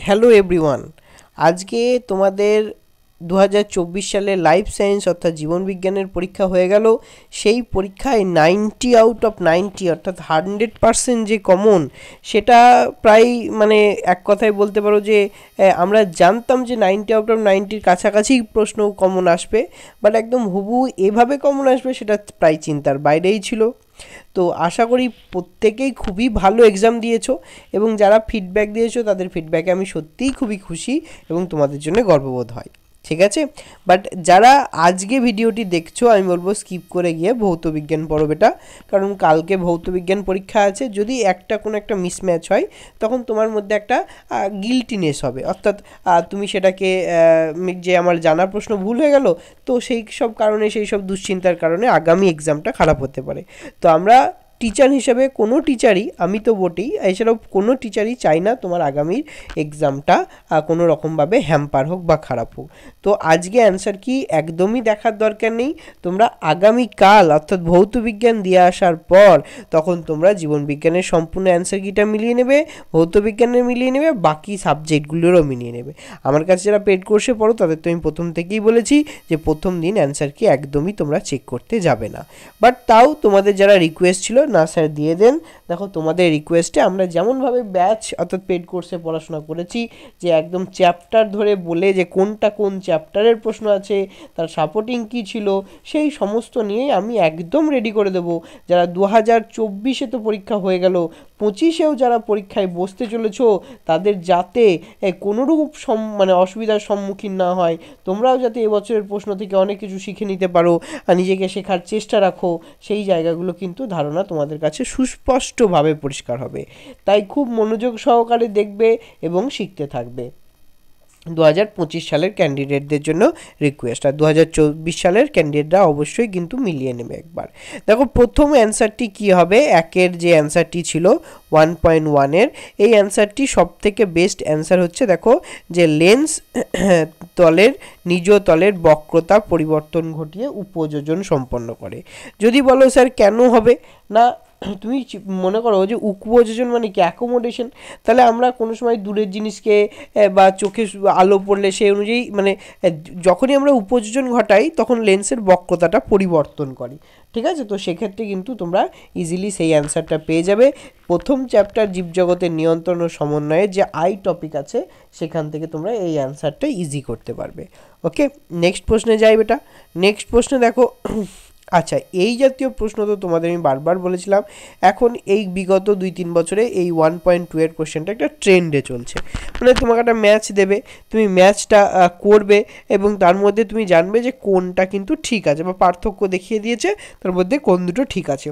Hello everyone. আজকে তোমাদের 2024 সালে লাইফ সায়েন্স অর্থাৎ জীবনবিজ্ঞানের পরীক্ষা হয়ে গেল। সেই পরীক্ষায় 90 আউট অফ 90 অর্থাৎ 100% যে কমন, সেটা প্রায় মানে এক কথায় বলতে পারো যে আমরা জানতাম যে 90 আউট অফ 90-র কাছাকাছি প্রশ্ন কমন আসবে, বাট একদম হুবহু এভাবে কমন আসবে সেটা প্রায় চিন্তার বাইরেই ছিল। তো আশা করি প্রত্যেকেই খুবই ভালো এক্সাম দিয়েছো, এবং যারা ফিডব্যাক দিয়েছো তাদের ফিডব্যাকে আমি সত্যিই খুবই খুশি এবং তোমাদের জন্য গর্ববোধ হয়। ঠিক আছে, বাট যারা আজকে ভিডিওটি দেখছো আমি বলবো স্কিপ করে গিয়ে ভৌতবিজ্ঞান পড়ো বেটা, কারণ কালকে ভৌতবিজ্ঞান পরীক্ষা আছে। যদি কোনো একটা মিসম্যাচ হয় তখন তোমার মধ্যে একটা গিল্টিনেস হবে, অর্থাৎ তুমি সেটাকে যে আমার জানা প্রশ্ন ভুল হয়ে গেল, তো সেই সব কারণে, সেই সব দুশ্চিন্তার কারণে আগামী এক্সামটা খারাপ হতে পারে। তো আমরা টিচার হিসেবে কোনো টিচারই, আমি তো বটেই, এছাড়াও কোনো টিচারই চাই না তোমার আগামীর এক্সামটা কোনো রকমভাবে হ্যাম্পার হোক বা খারাপ হোক। তো আজকে অ্যান্সার কি একদমই দেখার দরকার নেই। তোমরা আগামীকাল অর্থাৎ ভৌতবিজ্ঞান দিয়ে আসার পর তখন তোমরা জীবনবিজ্ঞানের সম্পূর্ণ অ্যান্সার কিটা মিলিয়ে নেবে, ভৌতবিজ্ঞানের মিলিয়ে নেবে, বাকি সাবজেক্টগুলোরও মিলিয়ে নেবে। আমার কাছে যারা পেড কোর্সে পড়ো তাদের তো আমি প্রথম থেকেই বলেছি যে প্রথম দিন অ্যান্সার কি একদমই তোমরা চেক করতে যাবে না। বাট তাও তোমাদের যারা রিকোয়েস্ট ছিল না স্যার দিয়ে দেন, দেখো তোমাদের রিকোয়েস্টে আমরা যেমনভাবে ব্যাচ অর্থাৎ পেড কোর্সে পড়াশোনা করেছি, যে একদম চ্যাপ্টার ধরে বলে যে কোনটা কোন চ্যাপ্টারের প্রশ্ন আছে, তার সাপোর্টিং কী ছিল, সেই সমস্ত নিয়েই আমি একদম রেডি করে দেবো। যারা 2024-এ তো পরীক্ষা হয়ে গেল, 25-এও যারা পরীক্ষায় বসতে চলেছো, তাদের যাতে কোনোরূপ মানে অসুবিধার সম্মুখীন না হয়, তোমরাও যাতে এবছরের প্রশ্ন থেকে অনেক কিছু শিখে নিতে পারো আর নিজেকে শেখার চেষ্টা রাখো, সেই জায়গাগুলো কিন্তু ধারণা তোমাদের কাছে সুস্পষ্টভাবে পরিষ্কার হবে। তাই খুব মনোযোগ সহকারে দেখবে এবং শিখতে থাকবে। 2025 সালের ক্যান্ডিডেটদের জন্য রিকোয়েস্ট, আর 2024 সালের ক্যান্ডিডেটরা অবশ্যই কিন্তু মিলিয়ে নেবে একবার। দেখো প্রথম অ্যান্সারটি কি হবে, একের যে অ্যান্সারটি ছিল 1.1-এর, এই অ্যান্সারটি সব থেকে বেস্ট অ্যান্সার হচ্ছে, দেখো যে লেন্স তলের নিজ তলের বক্রতা পরিবর্তন ঘটিয়ে উপযোজন সম্পন্ন করে। যদি বলো স্যার কেন হবে না, তুমি মনে করো যে উপযোজন মানে কি অ্যাকোমোডেশন, তাহলে আমরা কোনো সময় দূরের জিনিসকে বা চোখে আলো পড়লে সেই অনুযায়ী মানে যখনই আমরা উপযোজন ঘটাই তখন লেন্সের বক্রতাটা পরিবর্তন করি। ঠিক আছে, তো সেক্ষেত্রে কিন্তু তোমরা ইজিলি সেই অ্যান্সারটা পেয়ে যাবে। প্রথম চ্যাপ্টার জীবজগতের নিয়ন্ত্রণ ও সমন্বয়ে যে আই টপিক আছে, সেখান থেকে তোমরা এই অ্যান্সারটা ইজি করতে পারবে। ওকে, নেক্সট প্রশ্নে যাই বেটা। নেক্সট প্রশ্নে দেখো, আচ্ছা এই জাতীয় প্রশ্ন তো তোমাদের আমি বারবার বলেছিলাম, এখন এই বিগত 2-3 বছরে এই 1.2-এর কোশ্চেনটা একটা ট্রেন্ডে চলছে। মানে তোমাকে একটা ম্যাচ দেবে, তুমি ম্যাচটা করবে এবং তার মধ্যে তুমি জানবে যে কোনটা কিন্তু ঠিক আছে, বা পার্থক্য দেখিয়ে দিয়েছে তার মধ্যে কোন দুটো ঠিক আছে।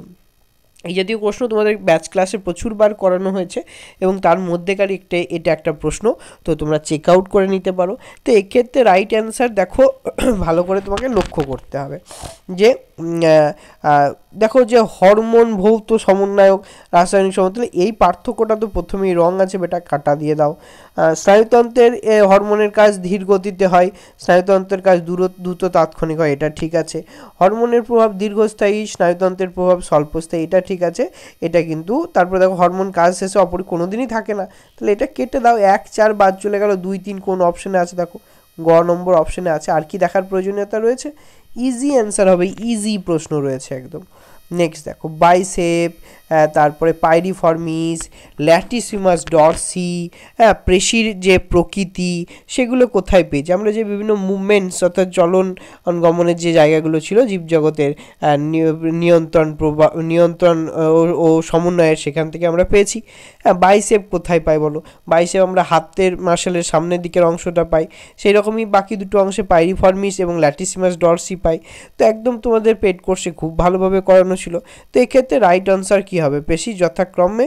এই জাতীয় প্রশ্ন তোমাদের ব্যাচ ক্লাসে প্রচুরবার করানো হয়েছে এবং তার মধ্যেকার এটা একটা প্রশ্ন, তো তোমরা চেক আউট করে নিতে পারো। তো এক্ষেত্রে রাইট অ্যান্সার দেখো ভালো করে তোমাকে লক্ষ্য করতে হবে যে দেখো যে হরমোন ভৌত সমন্বয়ক রাসায়নিক সমতুল্য, এই পার্থক্যটা তো প্রথমেই রং আছে বেটা, কাটা দিয়ে দাও। স্নায়ুতন্ত্রের হরমোনের কাজ ধীর গতিতে হয়, স্নায়ুতন্ত্রের কাজ দ্রুত তাৎক্ষণিক হয়, এটা ঠিক আছে। হরমোনের প্রভাব দীর্ঘস্থায়ী, স্নায়ুতন্ত্রের প্রভাব স্বল্পস্থায়ী, এটা ঠিক আছে। এটা কিন্তু তারপরে দেখো হরমোন কাজ শেষে কোনো দিনই থাকে না, তাহলে এটা কেটে দাও। 1-4 বাদ চলে গেল, 2-3 কোন অপশানে আছে দেখো, গ নম্বর অপশানে আছে। আর কি দেখার প্রয়োজনীয়তা রয়েছে? ইজি অ্যান্সার হবে, ইজি প্রশ্ন রয়েছে একদম। নেক্সট দেখো বাইসেপ, তারপরে পাইরিফর্মিস, ল্যাটিসিমাস ডরসি, পেশির যে প্রকৃতি সেগুলো কোথায় পেয়েছি আমরা, যে বিভিন্ন মুভমেন্টস অর্থাৎ চলন গমনের যে জায়গাগুলো ছিল জীবজগতের নিয়ন্ত্রণ ও সমন্বয়ের, সেখান থেকে আমরা পেয়েছি। বাইসেপ কোথায় পাই বলো, বাইসেপ আমরা হাতের মাসেলের সামনের দিকের অংশটা পাই, সেই রকমই বাকি দুটো অংশে পাইরিফর্মিস এবং ল্যাটিসিমাস ডরসি পাই। তো একদম তোমাদের পেড কোর্সে খুব ভালোভাবে করানো ছিল। তো এক্ষেত্রে রাইট আনসার কী হবে, পেশি যথাক্রমে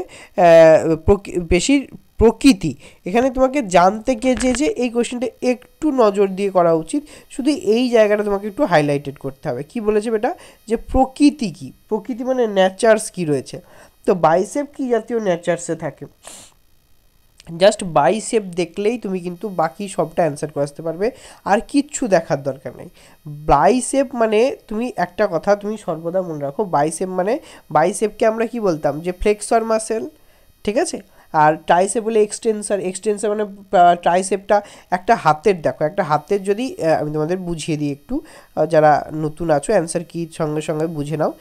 পেশির প্রকৃতি। এখানে তোমাকে জানতে গিয়ে যে এই কোশ্চেনটা একটু নজর দিয়ে করা উচিত, শুধু এই জায়গাটা তোমাকে একটু হাইলাইটেড করতে হবে। কি বলেছে বেটা, যে প্রকৃতি কি, প্রকৃতি মানে নেচার্স কি রয়েছে। তো বাইসেপ কি জাতীয় নেচার্সে থাকে, জাস্ট বাইসেপ দেখলেই তুমি কিন্তু বাকি সবটা অ্যান্সার করে আসতে পারবে, আর কিচ্ছু দেখার দরকার নেই। বাইসেপ মানে তুমি একটা কথা তুমি সর্বদা মনে রাখো, বাইসেপ মানে বাইসেপকে আমরা কি বলতাম, যে ফ্লেক্সর মাসেল, ঠিক আছে, আর ট্রাইসেপ হলে এক্সটেন্সার, এক্সটেন্সার মানে ট্রাইসেপটা একটা হাতের, দেখো একটা হাতের যদি আমি তোমাদের বুঝিয়ে দিই একটু, যারা নতুন আছো অ্যান্সার কি সঙ্গে সঙ্গে বুঝে নাও।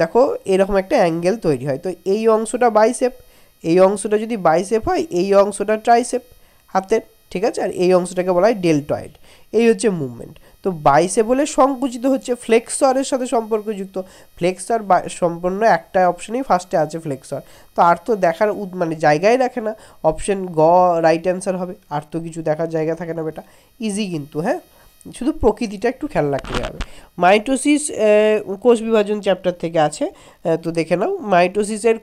দেখো এরকম একটা অ্যাঙ্গেল তৈরি হয়, তো এই অংশটা বাইসেপ, এই অংশটা যদি বাইসেপ হয় এই অংশটা ট্রাইসেপ হাতের, ঠিক আছে, আর এই অংশটাকে বলা হয় ডেলটয়েড। এই হচ্ছে মুভমেন্ট। তো বাইসেপ বলে সংকুচিত হচ্ছে, ফ্লেক্সরের সাথে সম্পর্কযুক্ত, ফ্লেক্সর সম্পূর্ণ একটা অপশানই ফার্স্টে আছে ফ্লেক্সর, তো আর তো দেখার মানে জায়গায় রাখে না, অপশান গ রাইট অ্যান্সার হবে, আর তো কিছু দেখার জায়গা থাকে না বেটা, ইজি কিন্তু, হ্যাঁ শুধু প্রকৃতিটা একটু খেয়াল রাখতে হবে। মাইটোসিস কোষ বিভাজন চ্যাপ্টার থেকে আছে, তো দেখে নাও মাইটোসিসের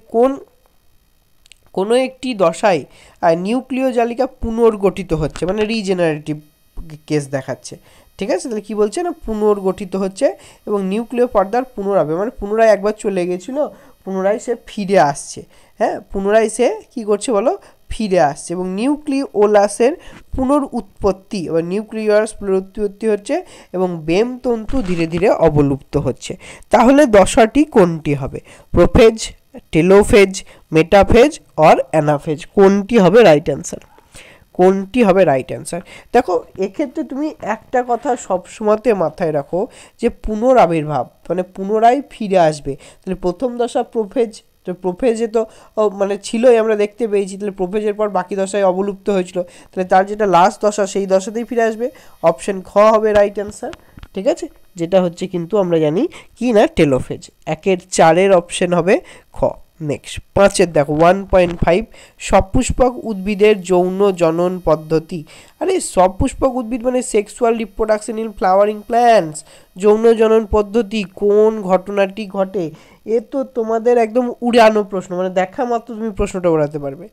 কোনো একটি দশায় নিউক্লিয় জালিকা পুনর্গঠিত হচ্ছে, মানে রিজেনারেটিভ কেস দেখাচ্ছে, ঠিক আছে। তাহলে কী বলছে না পুনর্গঠিত হচ্ছে এবং নিউক্লিয় পর্দার পুনরাবে, মানে পুনরায় একবার চলে গেছিলো, পুনরায় সে ফিরে আসছে, হ্যাঁ পুনরায় সে কী করছে বলো, ফিরে আসছে, এবং নিউক্লিওলাসের পুনরুৎপত্তি বা নিউক্লিয়াস পুনরুৎপত্তি হচ্ছে এবং বেম তন্তু ধীরে ধীরে অবলুপ্ত হচ্ছে। তাহলে দশাটি কোনটি হবে, prophase, telophase, metaphase or anaphase, কোনটি হবে রাইট অ্যান্সার, কোনটি হবে রাইট অ্যান্সার? দেখো এক্ষেত্রে তুমি একটা কথা সবসময়তে মাথায় রাখো যে পুনরাবির্ভাব মানে পুনরায় ফিরে আসবে, তাহলে প্রথম দশা প্রোফেজ, তো প্রোফেজে তো মানে ছিলই আমরা দেখতে পেয়েছি, তাহলে প্রোফেজের পর বাকি দশায় অবলুপ্ত হয়েছিল, তাহলে তার যেটা লাস্ট দশা সেই দশাতেই ফিরে আসবে, অপশন খ হবে রাইট অ্যান্সার, ঠিক আছে, যেটা হচ্ছে কিন্তু আমরা জানি কি না টেলোফেজ, 1-4 অপশন হবে খ। নেক্সট 5 দেখো 1.5 সপুষ্পক উদ্ভিদের যৌন জনন পদ্ধতি, আরে সপুষ্পক উদ্ভিদ মানে sexual reproduction in flowering plants, যৌন জনন পদ্ধতি কোন ঘটনাটি ঘটে, এ তো তোমাদের একদম উড়ানো প্রশ্ন, মানে দেখা মাত্র তুমি প্রশ্নটা উড়াতে পারবে,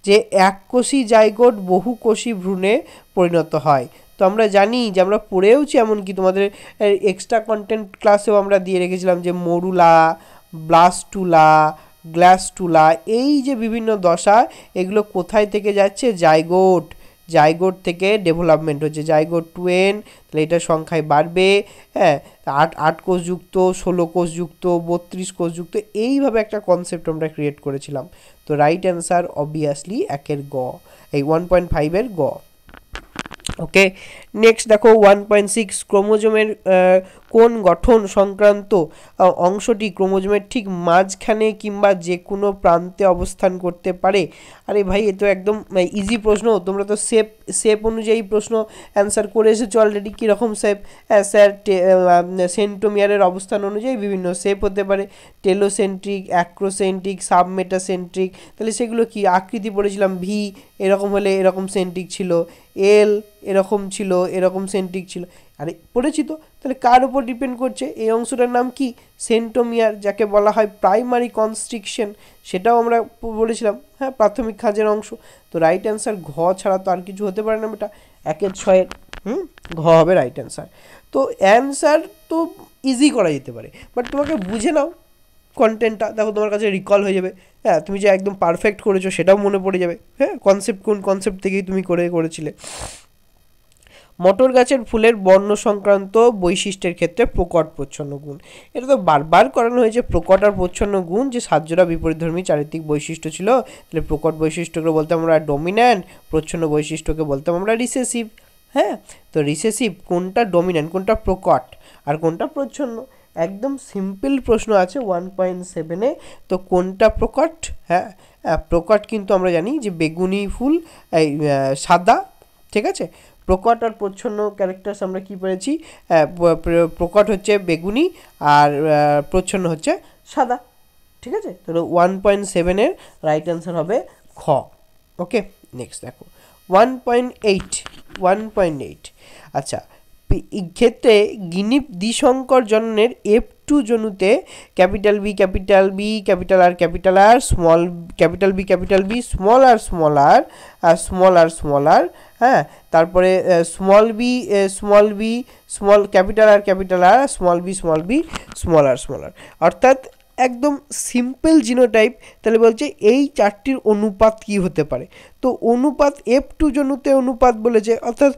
যে এককোষী জাইগোট বহুকোষী ভ্রূণে পরিণত হয়। তো আমরা জানি যে আমরা পড়েওছি, এমনকি তোমাদের এক্সট্রা কন্টেন্ট ক্লাসেও আমরা দিয়ে রেখেছিলাম যে মরুলা, ব্লাস্টুলা, গ্লাস্টুলা, এই যে বিভিন্ন দশা এগুলো কোথায় থেকে যাচ্ছে, জাইগোট, জাইগোট থেকে ডেভেলপমেন্ট হচ্ছে, জাইগোট টু এন, তাহলে এটা সংখ্যায় বাড়বে, হ্যাঁ 8 কোষযুক্ত, 16 কোষযুক্ত, 32 কোষযুক্ত, এইভাবে একটা কনসেপ্ট আমরা ক্রিয়েট করেছিলাম। তো রাইট অ্যান্সার অবভিয়াসলি 1 গ, এই 1.5 গ। ওকে নেক্সট দেখো 1.6 ক্রোমোজোমের কোন গঠন সংক্রান্ত অংশটি ক্রোমোজোমের ঠিক মাঝখানে কিংবা যে কোনো প্রান্তে অবস্থান করতে পারে। আরে ভাই এ তো একদম ইজি প্রশ্ন, তোমরা তো শেপ অনুযায়ী প্রশ্ন অ্যান্সার করে এসেছো অলরেডি। কীরকম শেপ, হ্যাঁ স্যার সেন্টোমিয়ারের অবস্থান অনুযায়ী বিভিন্ন শেপ হতে পারে, টেলোসেন্ট্রিক, অ্যাক্রোসেন্ট্রিক, সাবমেটাসেন্ট্রিক, তাহলে সেগুলো কি আকৃতি পড়েছিলাম, ভি এরকম হলে এরকম সেন্ট্রিক ছিল, এল এরকম ছিল, এরকম সেন্ট্রিক ছিল, আরে পড়েছি তো। তাহলে কার উপর ডিপেন্ড করছে, এই অংশটার নাম কি সেন্টোমিয়ার, যাকে বলা হয় প্রাইমারি কনস্ট্রিকশন, সেটাও আমরা বলেছিলাম, হ্যাঁ প্রাথমিক খাঁজের অংশ। তো রাইট অ্যান্সার ঘ ছাড়া তো আর কিছু হতে পারে না বেটা, 1-6 ঘ হবে রাইট অ্যান্সার। তো অ্যান্সার তো ইজি করা যেতে পারে, বাট তোমাকে বুঝে নাও কন্টেন্টটা, দেখো তোমার কাছে রিকল হয়ে যাবে, হ্যাঁ তুমি যে একদম পারফেক্ট করেছো সেটাও মনে পড়ে যাবে, হ্যাঁ কনসেপ্ট কোন কনসেপ্ট থেকেই তুমি করেছিলে। মটর গাছের ফুলের বর্ণ সংক্রান্ত বৈশিষ্ট্যের ক্ষেত্রে প্রকট প্রচ্ছন্ন গুণ, এটা তো বারবার করানো হয়েছে, প্রকট আর প্রচ্ছন্ন গুণ যে সাহায্যরা বিপরীতধর্মী চারিত্রিক বৈশিষ্ট্য ছিল, তাহলে প্রকট বৈশিষ্ট্যকে বলতাম আমরা ডমিন্যান্ট, প্রচ্ছন্ন বৈশিষ্ট্যকে বলতাম আমরা রিসেসিভ, হ্যাঁ তো রিসেসিভ কোনটা ডমিন্যান্ট, কোনটা প্রকট আর কোনটা প্রচ্ছন্ন, একদম সিম্পল প্রশ্ন আছে 1.7-এ, তো কোনটা প্রকট, হ্যাঁ প্রকট কিন্তু আমরা জানি যে বেগুনি ফুল, এই সাদা, ঠিক আছে, প্রকট আর প্রচ্ছন্ন ক্যারেক্টার্স আমরা কি পেয়েছি, প্রকট হচ্ছে বেগুনি আর প্রচ্ছন্ন হচ্ছে সাদা, ঠিক আছে, তাহলে 1.7-এর রাইট অ্যান্সার হবে খ। ওকে নেক্সট দেখো 1.8, আচ্ছা ক্ষেত্রে গিনি দ্বিসংকর জননের F2 জনুতে capital B capital B capital R capital R small capital B small R small R R small R, হ্যাঁ তারপরে small B small capital R small B small R, অর্থাৎ একদম সিম্পল জিনোটাইপ। তাহলে বলছে এই চারটির অনুপাত কি হতে পারে, তো অনুপাত F2 জনুতে অনুপাত বলেছে, অর্থাৎ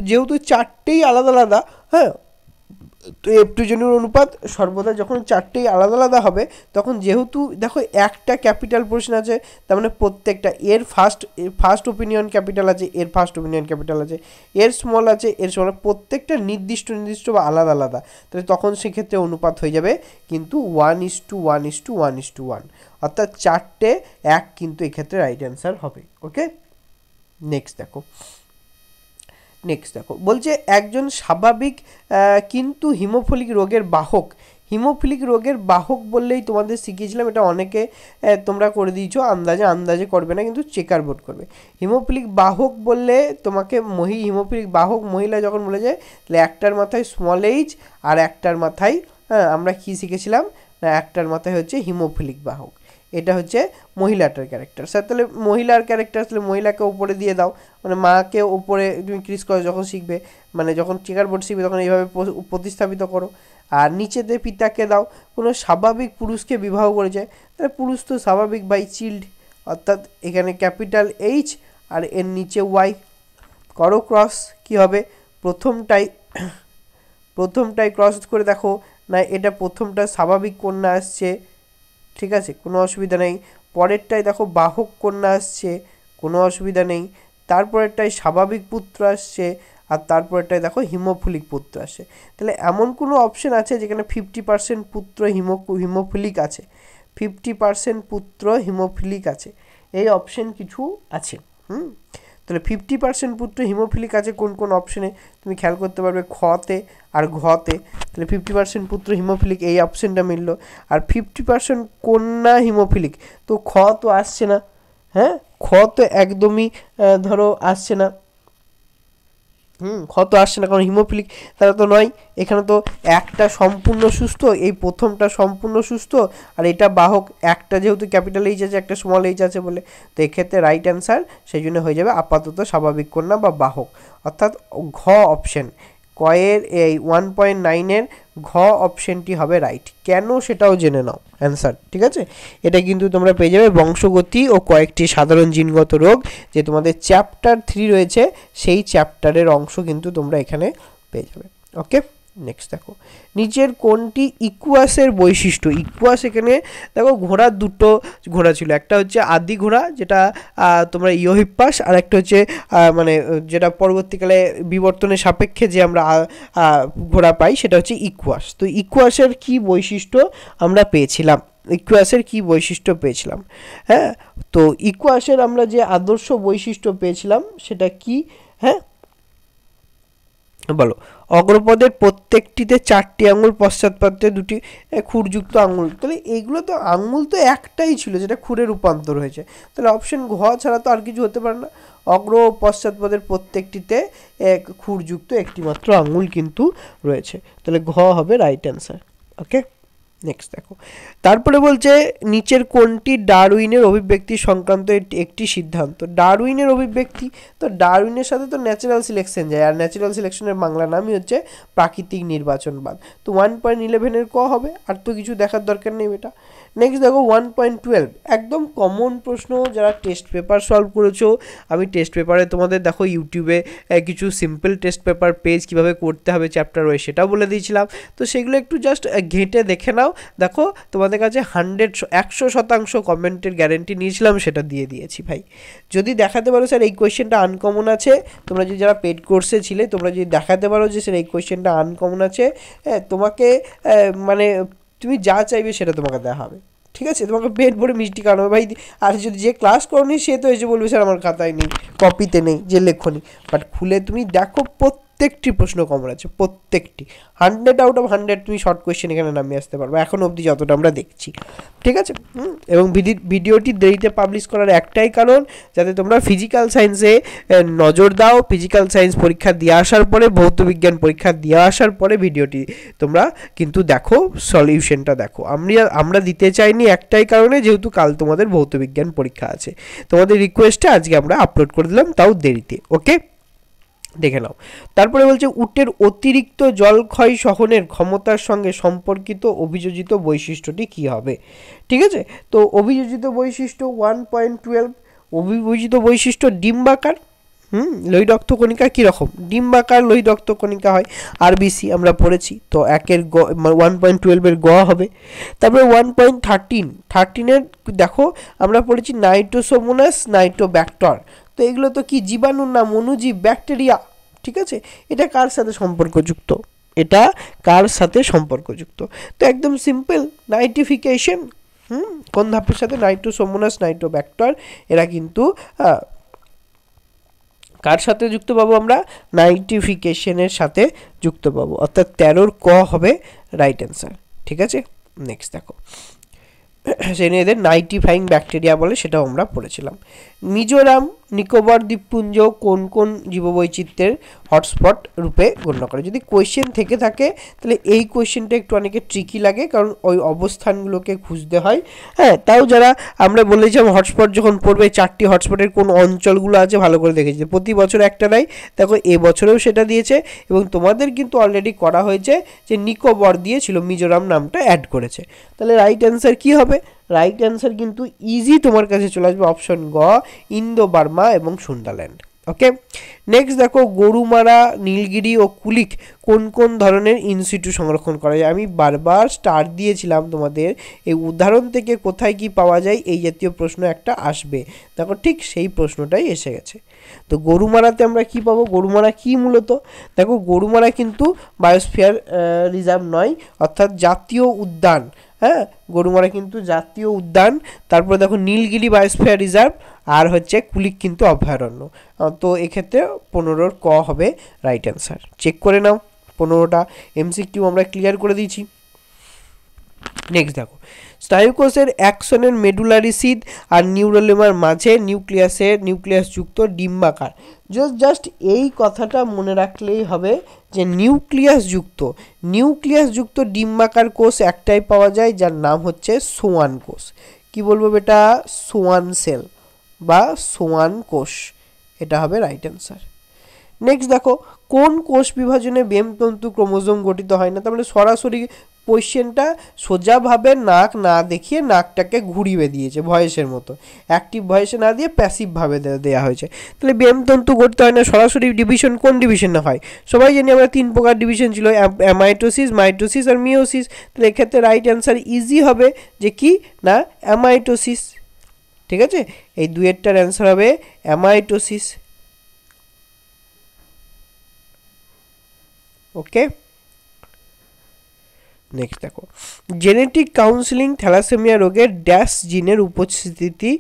যেহেতু চারটেই আলাদা আলাদা, হ্যাঁ তো F2 জেনুর অনুপাত সর্বদা যখন চারটেই আলাদা আলাদা হবে তখন যেহেতু দেখো একটা ক্যাপিটাল পোর্শন আছে, তার মানে প্রত্যেকটা এর ফার্স্ট ওপিনিয়ন ক্যাপিটাল আছে, এর ফার্স্ট ওপিনিয়ন ক্যাপিটাল আছে, এর স্মল আছে, এর স্মল, প্রত্যেকটা নির্দিষ্ট বা আলাদা আলাদা, তাহলে তখন সেক্ষেত্রে অনুপাত হয়ে যাবে কিন্তু 1:1:1:1, অর্থাৎ 4টে 1 কিন্তু এক্ষেত্রে রাইট অ্যান্সার হবে। ওকে, নেক্সট দেখো বলছে একজন স্বাভাবিক কিন্তু হিমোফিলিক রোগের বাহক। হিমোফিলিক রোগের বাহক বললেই তোমাদের শিখিয়েছিলাম, এটা অনেকে তোমরা করে দিয়েছো, আন্দাজে করবে না, কিন্তু চেকার বোর্ড করবে। হিমোফিলিক বাহক বললে তোমাকে হিমোফিলিক বাহক মহিলা যখন বলে যায়, তাহলে একটার মাথায় স্মল এইচ আর একটার মাথায় আমরা কি শিখেছিলাম না, একটার মাথায় হচ্ছে হিমোফিলিক বাহক। এটা হচ্ছে মহিলাটার ক্যারেক্টার। স্যার তাহলে মহিলার ক্যারেক্টার, তাহলে মহিলাকে ওপরে দিয়ে দাও, মানে মাকে ওপরে তুমি ক্রিস করো যখন শিখবে, মানে যখন চেকার বোর্ড শিখবে তখন এইভাবে প্রতিস্থাপিত করো। আর নিচেতে পিতাকে দাও, কোনো স্বাভাবিক পুরুষকে বিবাহ করে যায়, তাহলে পুরুষ তো স্বাভাবিক বাই চিল্ড, অর্থাৎ এখানে ক্যাপিটাল এইচ আর এর নিচে ওয়াই করো ক্রস, কি হবে প্রথমটাই ক্রস করে দেখো না, এটা প্রথমটা স্বাভাবিক কন্যা আসছে, ঠিক আছে, কোনো অসুবিধা নেই। পরেরটাই দেখো বাহক কন্যা আসছে, কোনো অসুবিধা নেই। তারপরেরটাই স্বাভাবিক পুত্র আসছে, আর তারপরেরটাই দেখো হিমোফিলিক পুত্র আসছে। তাহলে এমন কোনো অপশন আছে যেখানে 50% পুত্র হিমোফিলিক আছে, 50% পুত্র হিমোফিলিক আছে, এই অপশন কিছু আছে। তাহলে 50% পুত্র হিমোফিলিক আছে কোন কোন অপশনে তুমি খেয়াল করতে পারবে, খতে আর ঘতে। তাহলে 50% পুত্র হিমোফিলিক এই অপশনটা মিলল। আর 50% কন্যা হিমোফিলিক, তো খ তো আসছে না, হ্যাঁ খ তো একদমই ধরো আসছে না, খ তো আসছে না, কারণ হিমোফিলিক তারা তো নয়। এখানে তো একটা সম্পূর্ণ সুস্থ, এই প্রথমটা সম্পূর্ণ সুস্থ, আর এটা বাহক, একটা যেহেতু ক্যাপিটাল এইচ আছে একটা স্মল এইচ আছে বলে, তো এক্ষেত্রে রাইট অ্যান্সার সেই জন্য হয়ে যাবে আপাতত স্বাভাবিক কন্যা বা বাহক, অর্থাৎ ঘ অপশন, কয়ের এই 1.9-এর ঘ অপশনটি হবে রাইট। কেন সেটাও জেনে নাও অ্যান্সার, ঠিক আছে। এটা কিন্তু তোমরা পেয়ে যাবে বংশগতি ও কয়েকটি সাধারণ জিনগত রোগ, যে তোমাদের চ্যাপ্টার 3 রয়েছে, সেই চ্যাপ্টারের অংশ কিন্তু তোমরা এখানে পেয়ে যাবে। ওকে, নেক্সট দেখো নিচের কোনটি ইকুয়াসের বৈশিষ্ট্য। ইকুয়াস এখানে দেখো ঘোড়ার দুটো ঘোড়া ছিল, একটা হচ্ছে আদি ঘোড়া যেটা তোমরা ইওহিপ্পাস, আর একটা হচ্ছে মানে যেটা পরবর্তীকালে বিবর্তনের সাপেক্ষে যে আমরা ঘোড়া পাই সেটা হচ্ছে ইকুয়াস। তো ইকুয়াসের কি বৈশিষ্ট্য আমরা পেয়েছিলাম, হ্যাঁ, তো ইকুয়াসের আমরা যে আদর্শ বৈশিষ্ট্য পেয়েছিলাম সেটা কি, হ্যাঁ বলো। অগ্রপদের প্রত্যেকটিতে 4টি আঙুল, পশ্চাৎপদে 2টি খুরযুক্ত আঙুল। তাহলে এইগুলো তো আঙুল তো একটাই ছিল যেটা খুরে রূপান্তর হয়েছে, তাহলে অপশন ঘ ছাড়া তো আর কিছু হতে পারে না। অগ্র ও পশ্চাৎপদের প্রত্যেকটিতে খুরযুক্ত একটি মাত্র আঙুল কিন্তু রয়েছে, তাহলে ঘ হবে রাইট অ্যান্সার। ওকে, নেক্সট দেখো তারপরে বলছে নিচের কোনটি ডারউইনের অভিব্যক্তি সংক্রান্ত একটি সিদ্ধান্ত। ডারউইনের অভিব্যক্তি, তো ডারউইনের সাথে তো ন্যাচারাল সিলেকশন যায়, আর ন্যাচারাল সিলেকশনের বাংলা নামই হচ্ছে প্রাকৃতিক নির্বাচনবাদ। তো 1.11-এর ক হবে, আর তো কিছু দেখার দরকার নেই এটা। নেক্সট দেখো 1.12, একদম কমন প্রশ্ন, যারা টেস্ট পেপার সলভ করেছো, আমি টেস্ট পেপারে তোমাদের দেখো ইউটিউবে কিছু সিম্পল টেস্ট পেপার পেজ কীভাবে করতে হবে চ্যাপ্টার ওয়াইজ সেটাও বলে দিয়েছিলাম, তো সেগুলো একটু জাস্ট ঘেঁটে দেখে নাও। দেখো তোমাদের কাছে 100% কমেন্টের গ্যারেন্টি নিয়েছিলাম, সেটা দিয়ে দিয়েছি ভাই। যদি দেখাতে পারো স্যার এই কোয়েশ্চেনটা আনকমন আছে, তোমরা যদি যারা পেড কোর্সে ছিলে তোমরা যদি দেখাতে পারো যে স্যার এই কোয়েশ্চেনটা আনকমন আছে, তোমাকে মানে তুমি যা চাইবে সেটা তোমাকে দেওয়া হবে, ঠিক আছে। তোমাকে পেট ভরে মিষ্টি খাওয়ানো ভাই। আর যদি যে ক্লাস করনি সে তো এসে বলবে স্যার আমার খাতায় নেই, কপিতে নেই, যে লেখনি, বাট খুলে তুমি দেখো প্রত্যেকটি প্রশ্ন কমন আছে, প্রত্যেকটি 100/100 তুমি শর্ট কোয়েশ্চেন এখানে নামিয়ে আসতে পারবে এখন অবধি যতটা আমরা দেখছি, ঠিক আছে। এবং ভিডিওটি দেরিতে পাবলিশ করার একটাই কারণ, যাতে তোমরা ফিজিক্যাল সায়েন্সে নজর দাও, ফিজিক্যাল সায়েন্স পরীক্ষা দিয়ে আসার পরে, ভৌতবিজ্ঞান পরীক্ষা দিয়ে আসার পরে ভিডিওটি তোমরা কিন্তু দেখো, সলিউশনটা দেখো। আমরা দিতে চাইনি একটাই কারণে, যেহেতু কাল তোমাদের ভৌতবিজ্ঞান পরীক্ষা আছে, তোমাদের রিকোয়েস্টে আজকে আমরা আপলোড করে দিলাম, তাও দেরিতে। ওকে, দেখে নাও। তারপরে বলছে উটের অতিরিক্ত জল ক্ষয় সহনের ক্ষমতার সঙ্গে সম্পর্কিত অভিযোজিত বৈশিষ্ট্যটি কি হবে, ঠিক আছে। তো অভিযোজিত বৈশিষ্ট্য 1.12, অভিযোজিত বৈশিষ্ট্য ডিম্বাকার, লোহিত রক্তকণিকা কীরকম? ডিম্বাকার লোহিত রক্তকণিকা হয়, আরবিসি আমরা পড়েছি। তো 1.12 গ হবে। তারপরে 1.13 দেখো আমরা পড়েছি নাইট্রোসোমোনাস নাইট্রোব্যাক্টর। তো এগুলো তো কি জীবাণুর নাম, অণুজীব, ব্যাকটেরিয়া, ঠিক আছে। এটা কার সাথে সম্পর্কযুক্ত? এটা কার সাথে সম্পর্কযুক্ত? তো একদম সিম্পল, নাইট্রিফিকেশন। কোন ধাপের সাথে? Nitrosomonas Nitrobacter. এরা কিন্তু কার সাথে যুক্ত পাবো আমরা? নাইট্রিফিকেশনের সাথে যুক্ত পাবো, অর্থাৎ 13 ক হবে রাইট অ্যান্সার, ঠিক আছে। নেক্সট দেখো, সেখানে এদের নাইট্রিফাইং ব্যাকটেরিয়া বলে, সেটাও আমরা পড়েছিলাম। মিজোরাম নিকোবর দ্বীপপুঞ্জ কোন কোন জীববৈচিত্র্যের হটস্পট রূপে গণ্য করে? যদি কোয়েশ্চেন থেকে থাকে তাহলে এই কোয়েশ্চেনটা একটু অনেকে ট্রিকি লাগে, কারণ ওই অবস্থানগুলোকে খুঁজতে হয়। হ্যাঁ, তাও যারা আমরা বলেছিলাম হটস্পট যখন পড়বে 4টি হটস্পটের কোন অঞ্চলগুলো আছে ভালো করে দেখেছি, প্রতি বছর একটা নাই, দেখো এবছরেও সেটা দিয়েছে, এবং তোমাদের কিন্তু অলরেডি করা হয়েছে যে নিকোবর দিয়েছিল, মিজোরাম নামটা অ্যাড করেছে। তাহলে রাইট অ্যান্সার কী হবে? রাইট অ্যান্সার কিন্তু ইজি তোমার কাছে চলে আসবে, অপশন গ, ইন্দো বার্মা এবং সুন্দারল্যান্ড। ওকে, নেক্সট দেখো, গরুমারা, নীলগিরি ও কুলিক কোন কোন ধরনের ইনসিটু সংরক্ষণ করা যায়? আমি বারবার স্টার দিয়েছিলাম তোমাদের, এই উদাহরণ থেকে কোথায় কি পাওয়া যায় এই জাতীয় প্রশ্ন একটা আসবে, দেখো ঠিক সেই প্রশ্নটাই এসে গেছে। তো গরুমারাতে আমরা কি পাবো? গরুমারা কি মূলত? দেখো গরুমারা কিন্তু বায়োস্ফিয়ার রিজার্ভ নয়, অর্থাৎ জাতীয় উদ্যান। হ্যাঁ, গরুমারা কিন্তু জাতীয় উদ্যান। তারপরে দেখো নীলগিরি বায়োস্ফিয়ার রিজার্ভ, আর হচ্ছে কুলিক কিন্তু অভয়ারণ্য। তো এক্ষেত্রে 15 ক হবে রাইট অ্যান্সার। চেক করে নাও, 15টা এমসিকিউ আমরা ক্লিয়ার করে দিয়েছি। নেক্সট দেখো, স্নায়ুকোষের অ্যাকশনের মেডুলারি সিদ আর নিউরোলেমার মাঝে নিউক্লিয়াসযুক্ত ডিম্বাকার। জাস্ট এই কথাটা মনে রাখলেই হবে যে নিউক্লিয়াসযুক্ত ডিম্বাকার কোষ একটাই পাওয়া যায়, যার নাম হচ্ছে সোয়ান কোষ। কি বলবো বেটা? সোয়ান সেল বা সোয়ান কোষ, এটা হবে রাইট অ্যান্সার। নেক্সট দেখো, কোন কোষ বিভাজনে বেমতন্তু ক্রোমোজোম গঠিত হয় না? তাহলে সরাসরি কোয়েশ্চেনটা সোজাভাবে নাক না দেখিয়ে নাকটাকে ঘুরিয়ে দিয়েছে ভয়েসের মতো, অ্যাক্টিভ ভয়েসে না দিয়ে প্যাসিভভাবে দেওয়া হয়েছে। তাহলে বেমতন্তু গঠিত হয় না, সরাসরি ডিভিশন কোন ডিভিশনে হয়? সবাই জানি আমরা 3 প্রকার ডিভিশন ছিল, অ্যামাইটোসিস, মাইটোসিস আর মিওসিস। তাহলে এক্ষেত্রে রাইট অ্যান্সার ইজি হবে যে কি না, অ্যামাইটোসিস, ঠিক আছে। এই দুয়েরটার অ্যান্সার হবে অ্যামাইটোসিস। ওকে, নেক্সট দেখো, জেনেটিক কাউন্সেলিং থ্যালাসেমিয়া রোগের ড্যাশ জিনের উপস্থিতি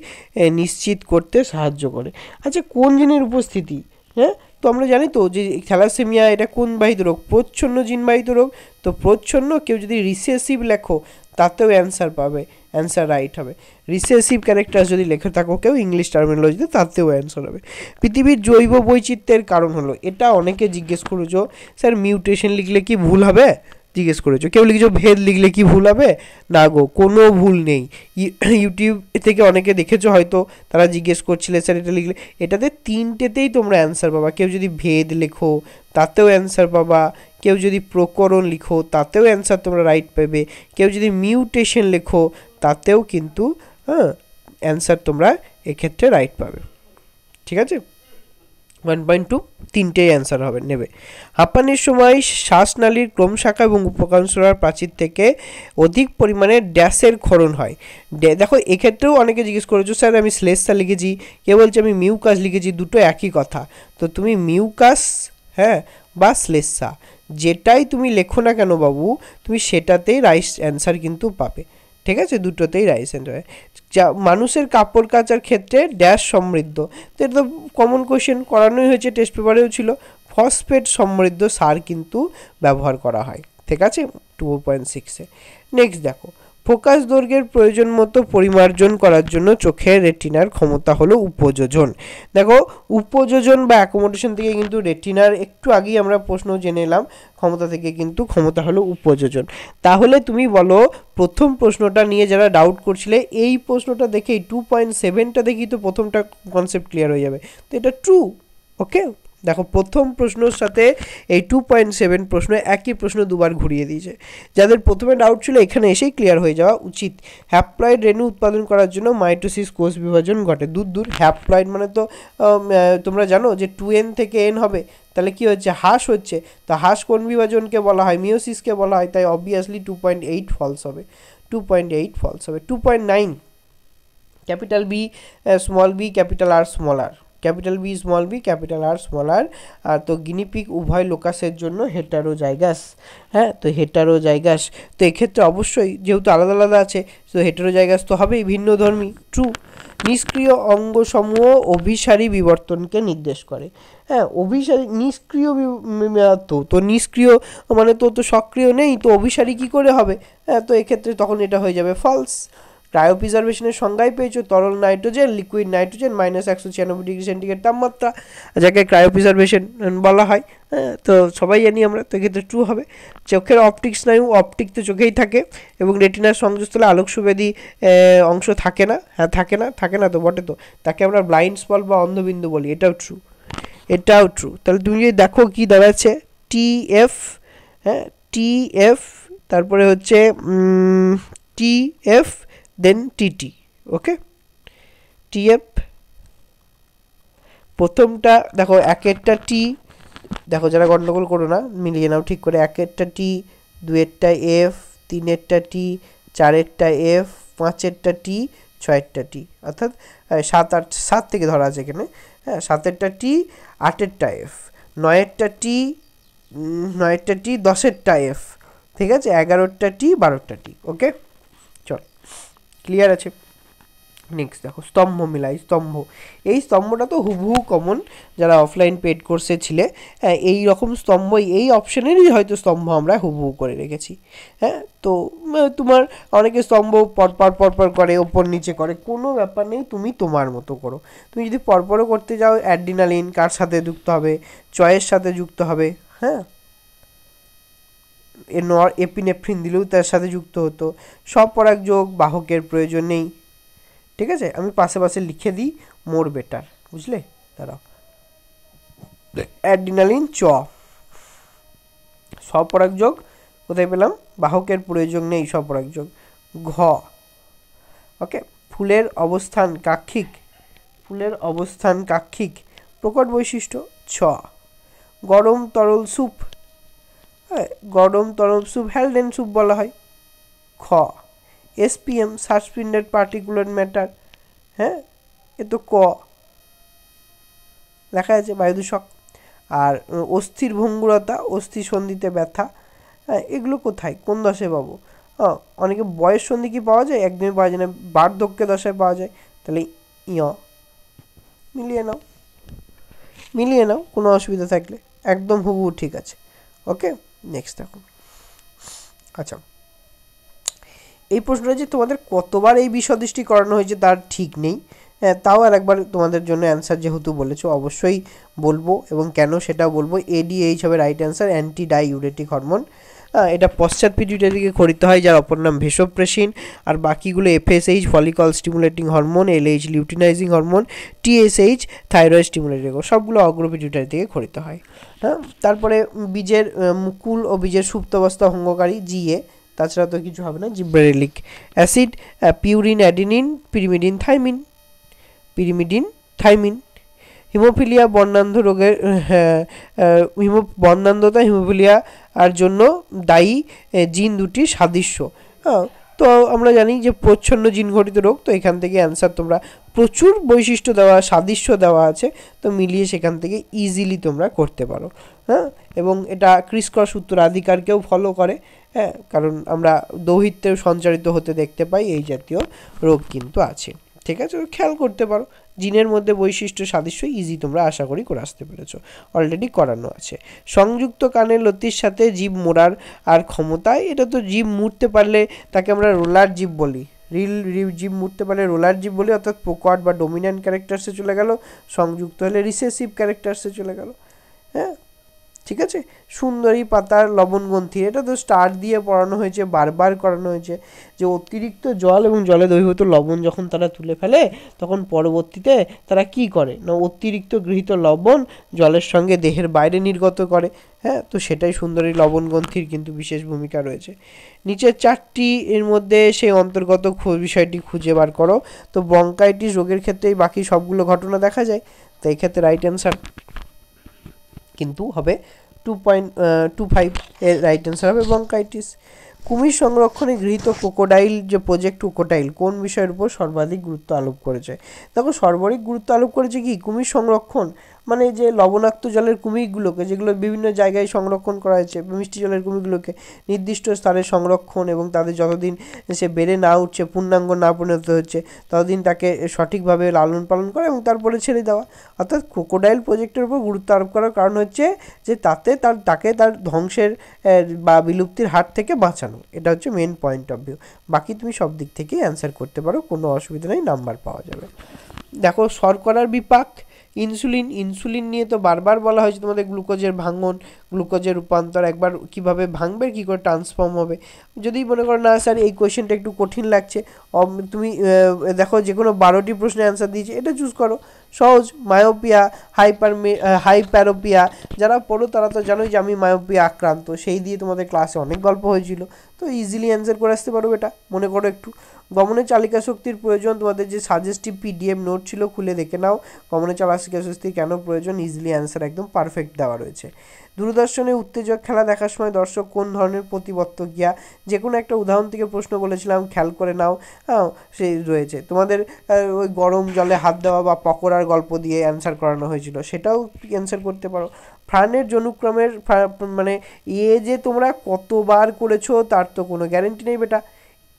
নিশ্চিত করতে সাহায্য করে। আচ্ছা, কোন জিনের উপস্থিতি? হ্যাঁ, তো আমরা জানি তো যে থ্যালাসেমিয়া এটা কোন বাহিত রোগ? প্রচ্ছন্ন জিনবাহিত রোগ। তো প্রচ্ছন্ন, কেউ যদি রিসেসিভ লেখো তাতেও অ্যান্সার পাবে, অ্যান্সার রাইট হবে। রিসেসিভ ক্যারেক্টার যদি লেখে থাকো কেউ ইংলিশ টার্মিনোলজিতে, তাতেও অ্যান্সার হবে। পৃথিবীর জৈব বৈচিত্র্যের কারণ হলো, এটা অনেকে জিজ্ঞেস করেছো স্যার মিউটেশন লিখলে কি ভুল হবে, জিজ্ঞেস করেছো। কেউ লিখেছো ভেদ লিখলে কি ভুল হবে? না গো, কোনো ভুল নেই। ইউটিউব থেকে অনেকে দেখেছো হয়তো, তারা জিজ্ঞেস করছিলে স্যার এটা লিখলে, এটাতে 3টেতেই তোমরা অ্যান্সার পাবা। কেউ যদি ভেদ লেখো তাতেও অ্যান্সার পাবা, কেউ যদি প্রকরণ লিখো তাতেও অ্যান্সার তোমরা রাইট পাবে, কেউ যদি মিউটেশন লেখো তাতেও কিন্তু অ্যান্সার তোমরা এক্ষেত্রে রাইট পাবে, ঠিক আছে। 1.2 3টেই অ্যান্সার হবে নেবে। হাঁপানির সময় শ্বাসনালীর ক্রমশাখা এবং উপকণ্ঠনালীর প্রাচীর থেকে অধিক পরিমাণে ড্যাশের ক্ষরণ হয়। দেখো এক্ষেত্রেও অনেকে জিজ্ঞেস করেছো স্যার আমি শ্লেষ্মা লিখেছি, কেউ বলছে আমি মিউকাস লিখেছি, দুটো একই কথা। তো তুমি মিউকাস বা শ্লেষ্মা যেটাই তুমি লেখো না কেন বাবু, তুমি সেটাতেই রাইট অ্যান্সার কিন্তু পাবে, ঠিক আছে। দুটোতেই রাইট অ্যান্সার। যা মানুষের কাপড় কাচার ক্ষেত্রে ড্যাশ সমৃদ্ধ, তো এটা তো কমন কোয়েশ্চেন, করানোই হয়েছে, টেস্ট পেপারেও ছিল। ফসফেট সমৃদ্ধ সার কিন্তু ব্যবহার করা হয়, ঠিক আছে, 2.6-এ। নেক্সট দেখো, ফোকাস দৈর্ঘ্যের প্রয়োজন মতো পরিমার্জন করার জন্য চোখের রেটিনার ক্ষমতা হলো উপযোজন। দেখো উপযোজন বা অ্যাকোমোডেশন থেকে কিন্তু রেটিনার একটু আগেই আমরা প্রশ্ন জেনে এলাম, ক্ষমতা থেকে কিন্তু ক্ষমতা হলো উপযোজন। তাহলে তুমি বলো প্রথম প্রশ্নটা নিয়ে যারা ডাউট করছিলে, এই প্রশ্নটা দেখেই 2.7টা দেখি তো প্রথমটা কনসেপ্ট ক্লিয়ার হয়ে যাবে, তো এটা ট্রু। ওকে, দেখো প্রথম প্রশ্নের সাথে এই 2.7 প্রশ্ন একই প্রশ্ন দুবার ঘুরিয়ে দিয়েছে। যাদের প্রথমে ডাউট ছিল এখানে এসেই ক্লিয়ার হয়ে যাওয়া উচিত। হ্যাপ্লয়েড রেণু উৎপাদন করার জন্য মাইটোসিস কোষ বিভাজন ঘটে। দূর হ্যাপ্লয়েড মানে তো তোমরা জানো যে 2n থেকে n হবে, তাহলে কি হচ্ছে হ্রাস হচ্ছে, তো হ্রাস কোন বিভাজনকে বলা হয়, মিওসিসকে বলা হয়, তাই অবভিয়াসলি 2.8 ফলস হবে, 2.8 ফলস হবে। 2.9 capital B small B capital R small R, capital B small B capital R small R, তো গিনিপিগ উভয় লোকাসের জন্য হেটারোজাইগাস। হ্যাঁ, তো হেটারোজাইগাস, তো এক্ষেত্রে অবশ্যই যেহেতু আলাদা আলাদা আছে তো হেটারোজাইগাস তো হবেই, ভিন্নধর্মী। ট্রু। নিষ্ক্রিয় অঙ্গসমূহ অভিসারী বিবর্তনকে নির্দেশ করে। হ্যাঁ, অভিসারী নিষ্ক্রিয় তো নিষ্ক্রিয় মানে তো সক্রিয় নেই, তো অভিসারী কী করে হবে? হ্যাঁ, তো এক্ষেত্রে তখন এটা হয়ে যাবে ফলস। ক্রায়োপ্রিজার্ভেশনের সংজ্ঞায় পেয়েছো তরল nitrogen, liquid nitrogen, -196 degree centigrade তাপমাত্রা, যাকে ক্রায়োপ্রিজার্ভেশন বলা হয়। হ্যাঁ, তো সবাই জানি আমরা, তো এক্ষেত্রে ট্রু হবে। চোখের অপটিক স্নায়ু, অপটিক তো চোখেই থাকে এবং রেটিনার সংযোগস্থলে আলোক সুবেদী অংশ থাকে না। হ্যাঁ, থাকে না তো বটে, তো তাকে আমরা ব্লাইন্ড স্পট বা অন্ধবিন্দু বলি, এটাও ট্রু, এটাও ট্রু। তাহলে তুমি যদি দেখো কি দাঁড়াচ্ছে, TF, হ্যাঁ TF, তারপরে হচ্ছে TF দেন TT, ওকে। TF প্রথমটা দেখো, একেরটা T, দেখো যারা গন্ডগোল করো না, মিলিয়ে নাও ঠিক করে, একেরটা T, দুয়েরটা F, তিনেরটা T, চারেরটা F, পাঁচেরটা T, ছয়েরটা T, অর্থাৎ 7 থেকে ধরা আছে এখানে। হ্যাঁ, 7এরটা T, 8এরটা F, 9এরটা T, 9এরটা T, 10এরটা F, ঠিক আছে, 11টা T, 12টা T, ওকে। চল, ক্লিয়ার আছে। নেক্সট দেখো স্তম্ভ মিলাই, স্তম্ভ, এই স্তম্ভটা তো হুবহু কমন, যারা অফলাইন পেড কোর্সে ছিলে এই রকম স্তম্ভ, এই অপশানেরই হয়তো স্তম্ভ আমরা হুবহু করে রেখেছি। হ্যাঁ, তো তোমার অনেকে স্তম্ভ পরপর করে, ওপর নিচে করে, কোনো ব্যাপার নেই, তুমি তোমার মতো করো। তুমি যদি পরপরও করতে যাও, অ্যাড্রিনালিন কার সাথে যুক্ত হবে, চয়ের সাথে যুক্ত হবে। হ্যাঁ, এপিনেফ্রিন দিলেও তার সাথে যুক্ত হতো। সব পরাগ যোগ বাহকের প্রয়োজন নেই, ঠিক আছে, আমি পাশে লিখে দিই, মোর বেটার, বুঝলে? দাঁড়াও, অ্যাড্রিনালিন চ, স্বপরাগযোগ কোথায় পেলাম, বাহকের প্রয়োজন নেই, স্বপরাগযোগ ঘ, ওকে। ফুলের অবস্থান কাক্ষিক, ফুলের অবস্থান কাক্ষিক, প্রকট বৈশিষ্ট্য ছ। গরম তরল স্যুপ, হ্যাঁ গরম তরল স্যুপ হ্যালডেন স্যুপ বলা হয়, খ। SPM সাসপেন্ডেড পার্টিকুলার ম্যাটার, হ্যাঁ এ তো ক, লেখা আছে বায়ুদূষক। আর অস্থির ভঙ্গুরতা, অস্থি সন্ধিতে ব্যথা, হ্যাঁ এগুলো কোথায় কোন দশায় পাবো? অনেকে বয়স সন্ধি কি পাওয়া যায়, একদমই পাওয়া যায় না, বার্ধক্য দশায় পাওয়া যায়, তাহলে মিলিয়ে নাও, মিলিয়ে নাও, কোনো অসুবিধা থাকলে একদম হুবহু ঠিক আছে, ওকে। নেক্সট দেখো, আচ্ছা এই প্রশ্নটা যে তোমাদের কতবার এই বিশদৃষ্টি করানো হয়েছে তার ঠিক নেই, হ্যাঁ তাও আর একবার তোমাদের জন্য অ্যান্সার যেহেতু বলেছো অবশ্যই বলবো, এবং কেন সেটাও বলবো। ADH হবে right answer, anti diuretic hormone. এটা পশ্চাৎ পিটুইটারিকে খরিত হয়, যার অপর নাম ভেসোপ্রেসিন, আর বাকিগুলো FSH follicle stimulating hormone, LH luteinising hormone, TSH thyroid stimulating, সবগুলো অগ্র পিটুইটারি থেকে খরিত হয়। হ্যাঁ, তারপরে বীজের মুকুল ও বীজের সুপ্তাবস্থা ভঙ্গকারী GA, তাছাড়া তো কিছু হবে না, gibberellic acid, purine adenine, pyrimidine thymine, pyrimidine thymine. Haemophilia বর্ণান্ধ রোগের বর্ণান্ধতা হিমোফিলিয়া আর জন্য দায়ী জিন দুটির সাদৃশ্য। হ্যাঁ, তো আমরা জানি যে প্রচ্ছন্ন জিন ঘটিত রোগ, তো এখান থেকে অ্যান্সার তোমরা প্রচুর বৈশিষ্ট্য দেওয়া, সাদৃশ্য দেওয়া আছে, তো মিলিয়ে সেখান থেকে ইজিলি তোমরা করতে পারো। হ্যাঁ, এবং এটা ক্রিস ক্রস উত্তরাধিকারকেও ফলো করে। হ্যাঁ, কারণ আমরা দৌহিত্রেও সঞ্চারিত হতে দেখতে পাই এই জাতীয় রোগ কিন্তু আছে, ঠিক আছে, খেয়াল করতে পারো। জিনের মধ্যে বৈশিষ্ট্য সাদৃশ্য ইজি তোমরা আশা করি করে আসতে পেরেছো, অলরেডি করানো আছে। সংযুক্ত কানের লতির সাথে জীব মোড়ার আর ক্ষমতায়, এটা তো জীব মুড়তে পারলে তাকে আমরা রোলার জীব বলি, জীব মুড়তে পারলে রোলার জীব বলি, অর্থাৎ প্রোকট বা ডোমিন্যান্ট ক্যারেক্টার্সে চলে গেল, সংযুক্ত হলে রিসেসিভ ক্যারেক্টার্সে চলে গেল। হ্যাঁ, ঠিক আছে, সুন্দরী পাতার লবণগ্রন্থি, এটা তো স্টার দিয়ে পড়ানো হয়েছে, বারবার করানো হয়েছে যে অতিরিক্ত জল এবং জলে দ্রবীভূত লবণ যখন তারা তুলে ফেলে তখন পরবর্তীতে তারা কি করে না অতিরিক্ত গৃহীত লবণ জলের সঙ্গে দেহের বাইরে নির্গত করে। হ্যাঁ, তো সেটাই সুন্দরী লবণগ্রন্থির কিন্তু বিশেষ ভূমিকা রয়েছে। নিচের চারটি এর মধ্যে সেই অন্তর্গত বিষয়টি খুঁজে বার করো। তো ব্রঙ্কাইটিস রোগের ক্ষেত্রেই বাকি সবগুলো ঘটনা দেখা যায়, তো এই ক্ষেত্রে রাইট অ্যান্সার কিন্তু হবে 2.25 এর রাইট অ্যান্সার হবে ব্রঙ্কাইটিস। কুমির সংরক্ষণে গৃহীত ক্রোকোডাইল যে প্রজেক্ট ক্রোকোডাইল কোন বিষয়ের উপর সর্বাধিক গুরুত্ব আরোপ করেছে? দেখো সর্বাধিক গুরুত্ব আরোপ করেছে কি কুমির সংরক্ষণ, মানে যে লবণাক্ত জলের কুমিরগুলোকে যেগুলো বিভিন্ন জায়গায় সংরক্ষণ করা হয়েছে, মিষ্টি জলের কুমিরগুলোকে নির্দিষ্ট স্তরে সংরক্ষণ এবং তাদের যতদিন সে বেড়ে না উঠছে, পূর্ণাঙ্গ না পরিণত হচ্ছে, ততদিন তাকে সঠিকভাবে লালন পালন করা এবং তারপরে ছেড়ে দেওয়া। অর্থাৎ ক্রোকোডাইল প্রজেক্টের উপর গুরুত্ব আরোপ করার কারণ হচ্ছে যে তাকে তার ধ্বংসের বা বিলুপ্তির হাত থেকে বাঁচানো, এটা হচ্ছে মেন পয়েন্ট অফ ভিউ। বাকি তুমি সব দিক থেকেই অ্যান্সার করতে পারো, কোনো অসুবিধা নেই, নাম্বার পাওয়া যাবে। দেখো শর্করার বিপাক, ইনসুলিন নিয়ে তো বারবার বলা হয়েছে তোমাদের গ্লুকোজের ভাঙন, গ্লুকোজের রূপান্তর একবার কিভাবে ভাঙবে, কী করে ট্রান্সফর্ম হবে। যদি মনে করো না স্যার এই কোয়েশ্চেনটা একটু কঠিন লাগছে, তুমি দেখো যে কোনো 12টি প্রশ্নের অ্যান্সার দিয়েছে, এটা চুজ করো সহজ। মায়োপিয়া, হাইপ্যারোপিয়া, যারা পড়ো তারা তো জানোই যে আমি মায়োপিয়া আক্রান্ত, সেই দিয়ে তোমাদের ক্লাসে অনেক গল্প হয়েছিল, তো ইজিলি অ্যান্সার করে আসতে পারো এটা, মনে করো একটু। গমনে চালিকা শক্তির প্রয়োজন, তোমাদের যে সাজেস্টিভ পিডিএফ নোট ছিল খুলে দেখে নাও, গমনে চালিকা শক্তি কেন প্রয়োজন, ইজিলি অ্যান্সার একদম পারফেক্ট দেওয়া রয়েছে। দূরদর্শনে উত্তেজক খেলা দেখার সময় দর্শক কোন ধরনের প্রতিবত্ত গিয়া, যে কোনো একটা উদাহরণ থেকে প্রশ্ন বলেছিলাম, খেয়াল করে নাও। হ্যাঁ, সেই রয়েছে তোমাদের ওই গরম জলে হাত দেওয়া বা পকোড়ার গল্প দিয়ে অ্যান্সার করানো হয়েছিল, সেটাও অ্যান্সার করতে পারো। ফ্রানের জনুক্রমের মানে যে তোমরা কতবার করেছো তার তো কোনো গ্যারেন্টি নেই বেটা,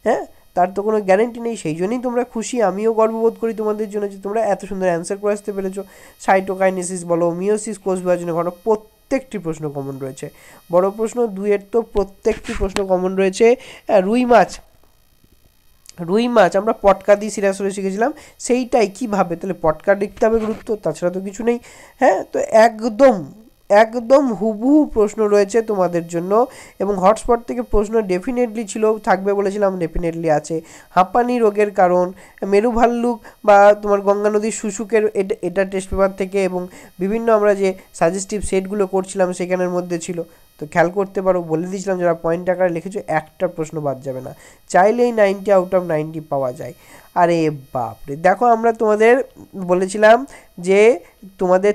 হ্যাঁ, তার তো কোনো গ্যারেন্টি নেই, সেই জন্যই তোমরা খুশি, আমিও গর্ববোধ করি তোমাদের জন্য যে তোমরা এত সুন্দর অ্যান্সার করে আসতে পেরেছো। সাইটোকাইনেসিস বলো, মিওসিস, কোষ বিভাজনের ঘটনা, প্রত্যেকটি প্রশ্ন কমন রয়েছে। বড় প্রশ্ন 2-এর তো প্রত্যেকটি প্রশ্ন কমন রয়েছে। রুই মাছ আমরা পটকা দিয়ে সিরাসরে শিখেছিলাম, সেইটাই কীভাবে, তাহলে পটকা দেখতে হবে গুরুত্ব, তাছাড়া তো কিছু নেই। হ্যাঁ, তো একদম একদম হুবহু প্রশ্ন রয়েছে তোমাদের জন্য, এবং হটস্পট থেকে প্রশ্ন ডেফিনেটলি ছিল, থাকবে বলেছিলাম, ডেফিনেটলি আছে। হাঁপানি রোগের কারণ, মেরু ভাল্লুক বা তোমার গঙ্গা নদীর শুশুকের, এটা টেস্ট পেপার থেকে এবং বিভিন্ন আমরা যে সাজেস্টিভ সেটগুলো করছিলাম সেখানের মধ্যে ছিল, তো খেয়াল করতে পারো, বলে দিয়েছিলাম যারা পয়েন্ট আকারে লিখেছো একটা প্রশ্ন বাদ যাবে না, চাইলেই 90/90 পাওয়া যায়। আরে বাপরে, দেখো আমরা তোমাদের বলেছিলাম যে তোমাদের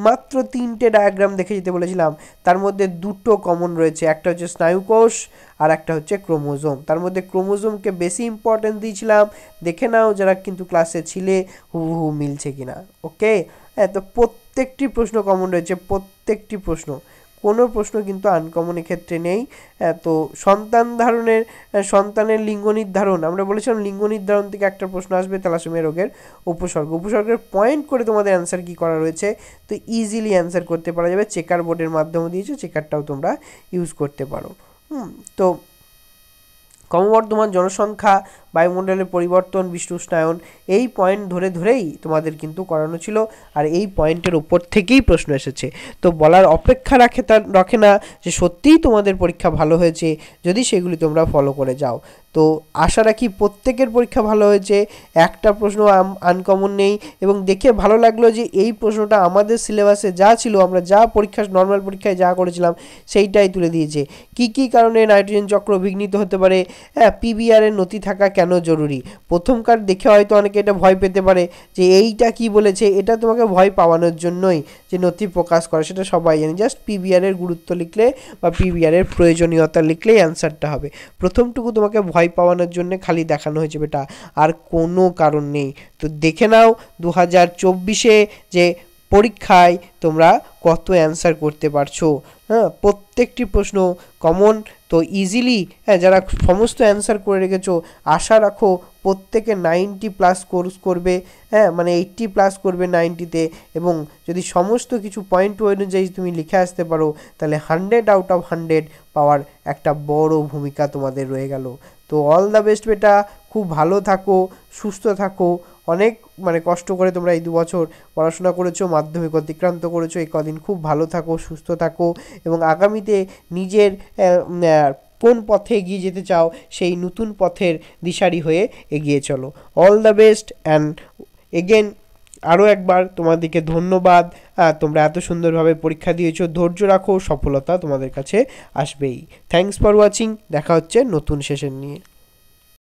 মাত্র তিনটে ডায়াগ্রাম দেখে যেতে বলেছিলাম, তার মধ্যে দুটো কমন রয়েছে, একটা হচ্ছে স্নায়ুকোষ আর একটা হচ্ছে ক্রোমোজোম। তার মধ্যে ক্রোমোজোমকে বেশি ইম্পর্টেন্স দিয়েছিলাম, দেখে নাও যারা কিন্তু ক্লাসে ছিলে হুবহু মিলছে কিনা। ওকে, হ্যাঁ, তো প্রত্যেকটি প্রশ্ন কমন রয়েছে, প্রত্যেকটি প্রশ্ন, কোনো প্রশ্ন কিন্তু আনকমন এক্ষেত্রে নেই। তো সন্তানের লিঙ্গ নির্ধারণ, আমরা বলেছিলাম লিঙ্গ নির্ধারণ থেকে একটা প্রশ্ন আসবে, থ্যালাসেমিয়া রোগের উপসর্গের পয়েন্ট করে তোমাদের অ্যান্সার কী করা রয়েছে, তো ইজিলি অ্যান্সার করতে পারা যাবে। চেকার বোর্ডের মাধ্যমে দিয়েছে, চেকারটাও তোমরা ইউজ করতে পারো। তো ক্রমবর্ধমান জনসংখ্যা, বায়ুমণ্ডলের পরিবর্তন, বিশ্ব উষ্ণায়ন, এই পয়েন্ট ধরেই তোমাদের কিন্তু করানো ছিল, আর এই পয়েন্টের ওপর থেকেই প্রশ্ন এসেছে। তো বলার অপেক্ষা রাখে না যে সত্যিই তোমাদের পরীক্ষা ভালো হয়েছে যদি সেগুলি তোমরা ফলো করে যাও। তো আশা রাখি প্রত্যেকের পরীক্ষা ভালো হয়েছে, একটা প্রশ্ন আনকমন নেই, এবং দেখে ভালো লাগলো যে এই প্রশ্নটা আমাদের সিলেবাসে যা ছিল, আমরা যা নর্মাল পরীক্ষায় যা করেছিলাম সেইটাই তুলে দিয়েছে। কি কারণে নাইট্রোজেন চক্র বিঘ্নিত হতে পারে, হ্যাঁ, পিবিআর এর নথি থাকা কেন জরুরি। প্রথমকার দেখে হয়তো অনেকে এটা ভয় পেতে পারে যে এইটা কি বলেছে, এটা তোমাকে ভয় পাওয়ানোর জন্যই যে নথি প্রকাশ করে, সেটা সবাই জানি, জাস্ট পিবিআর এর গুরুত্ব লিখলে বা পিবিআর এর প্রয়োজনীয়তা লিখলেই অ্যান্সারটা হবে। প্রথমটুকু তোমাকে ভয় পাওয়ানোর জন্য খালি দেখানো হয়েছে বেটা, আর কোনো কারণ নেই। তো দেখে নাও 2024-এ যে পরীক্ষায় তোমরা কত অ্যান্সার করতে পারছো। হ্যাঁ, প্রত্যেকটি প্রশ্ন কমন, তো ইজিলি, হ্যাঁ, যারা সমস্ত অ্যান্সার করে রেখেছো আশা রাখো প্রত্যেকে 90+ কোর্স করবে, হ্যাঁ, মানে 80+ করবে 90-তে, এবং যদি সমস্ত কিছু পয়েন্ট অনুযায়ী তুমি লিখে আসতে পারো তাহলে 100/100 পাওয়ার একটা বড় ভূমিকা তোমাদের রয়ে গেল। তো অল দ্য বেস্ট বেটা, খুব ভালো থাকো, সুস্থ থাকো, অনেক মানে কষ্ট করে তোমরা এই 2 বছর পড়াশোনা করেছো, মাধ্যমিক অতিক্রান্ত করেছো। এই কদিন খুব ভালো থাকো, সুস্থ থাকো এবং আগামীতে নিজের কোন পথে এগিয়ে যেতে চাও সেই নতুন পথের দিশারি হয়ে এগিয়ে চলো। All the best and again আরও একবার তোমাদেরকে ধন্যবাদ। তোমরা এত সুন্দরভাবে পরীক্ষা দিয়েছো, ধৈর্য রাখো, সফলতা তোমাদের কাছে আসবেই। থ্যাঙ্কস ফর ওয়াচিং, দেখা হচ্ছে নতুন সেশন নিয়ে।